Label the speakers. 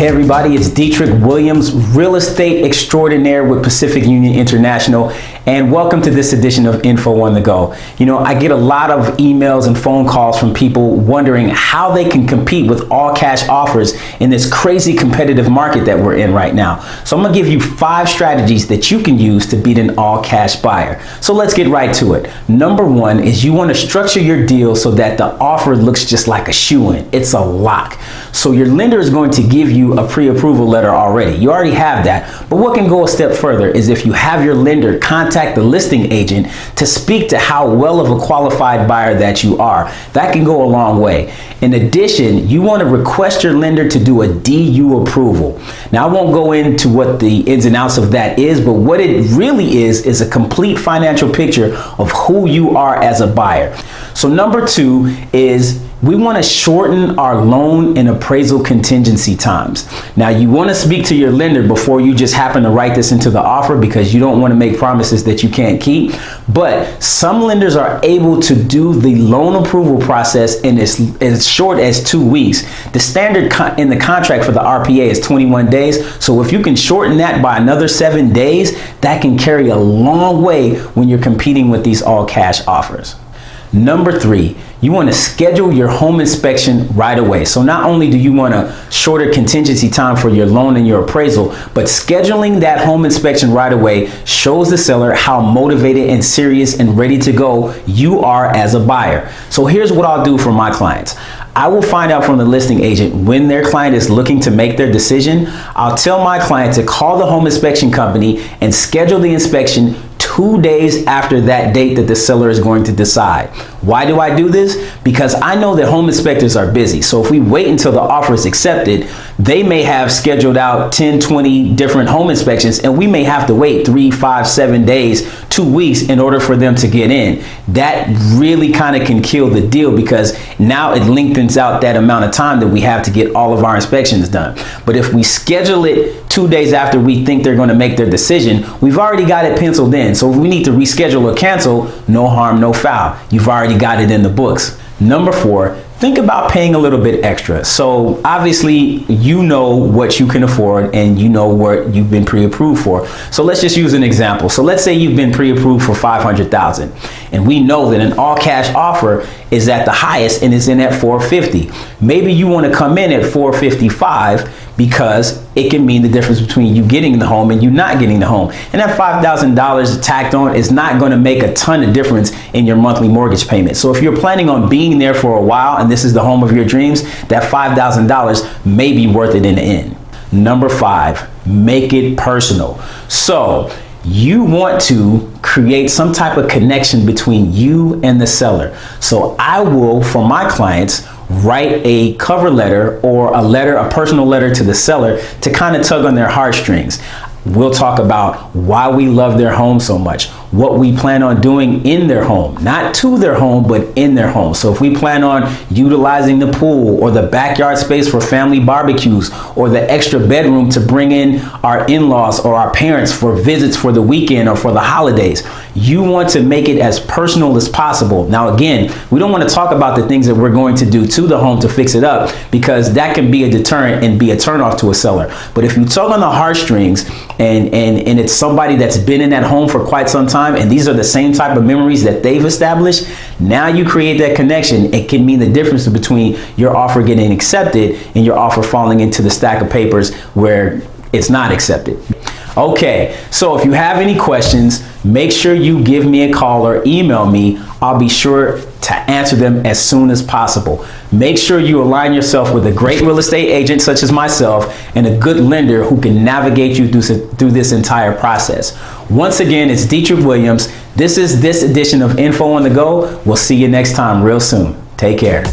Speaker 1: Hey everybody, it's Dietric Williams, real estate extraordinaire with Pacific Union International, and welcome to this edition of Info on the Go. You know, I get a lot of emails and phone calls from people wondering how they can compete with all cash offers in this crazy competitive market that we're in right now. So I'm gonna give you 5 strategies that you can use to beat an all cash buyer. So let's get right to it. Number 1 is you wanna structure your deal so that the offer looks just like a shoe-in. It's a lock. So your lender is going to give you a pre-approval letter already. You already have that, but what can go a step further is if you have your lender contact the listing agent to speak to how well of a qualified buyer that you are. That can go a long way. In addition, you want to request your lender to do a DU approval. Now, I won't go into what the ins and outs of that is, but what it really is a complete financial picture of who you are as a buyer. So number 2 is we want to shorten our loan and appraisal contingency times. Now, you want to speak to your lender before you just happen to write this into the offer because you don't want to make promises that you can't keep. But some lenders are able to do the loan approval process in as short as 2 weeks. The standard in the contract for the RPA is 21 days. So if you can shorten that by another 7 days, that can carry a long way when you're competing with these all cash offers. Number 3, you want to schedule your home inspection right away. So not only do you want a shorter contingency time for your loan and your appraisal, but scheduling that home inspection right away shows the seller how motivated and serious and ready to go you are as a buyer. So here's what I'll do for my clients. I will find out from the listing agent when their client is looking to make their decision. I'll tell my client to call the home inspection company and schedule the inspection 2 days after that date that the seller is going to decide. Why do I do this? Because I know that home inspectors are busy. So if we wait until the offer is accepted, they may have scheduled out 10, 20 different home inspections, and we may have to wait 3, 5, 7 days, 2 weeks in order for them to get in. That really kind of can kill the deal because now it lengthens out that amount of time that we have to get all of our inspections done. But if we schedule it 2 days after we think they're going to make their decision, we've already got it penciled in. So if we need to reschedule or cancel, no harm, no foul. You've already got it in the books. Number 4, think about paying a little bit extra. So obviously you know what you can afford and you know what you've been pre-approved for. So let's just use an example. So let's say you've been pre-approved for $500,000 and we know that an all cash offer is at the highest and is in at $450,000. Maybe you want to come in at $455,000 because it can mean the difference between you getting the home and you not getting the home. And that $5,000 tacked on is not going to make a ton of difference in your monthly mortgage payment. So if you're planning on being there for a while and this is the home of your dreams, that $5,000 may be worth it in the end. Number 5, make it personal. So you want to create some type of connection between you and the seller. So I will, for my clients, write a cover letter or a personal letter to the seller to kind of tug on their heartstrings. We'll talk about why we love their home so much, what we plan on doing in their home, not to their home, but in their home. So if we plan on utilizing the pool or the backyard space for family barbecues or the extra bedroom to bring in our in-laws or our parents for visits for the weekend or for the holidays, you want to make it as personal as possible. Now, again, we don't want to talk about the things that we're going to do to the home to fix it up because that can be a deterrent and be a turnoff to a seller. But if you tug on the heartstrings and it's somebody that's been in that home for quite some time and these are the same type of memories that they've established, now you create that connection. It can mean the difference between your offer getting accepted and your offer falling into the stack of papers where it's not accepted. Okay, so if you have any questions, make sure you give me a call or email me. I'll be sure to answer them as soon as possible. Make sure you align yourself with a great real estate agent such as myself and a good lender who can navigate you through this entire process. Once again, it's Dietric Williams. This is this edition of Info on the Go. We'll see you next time real soon. Take care.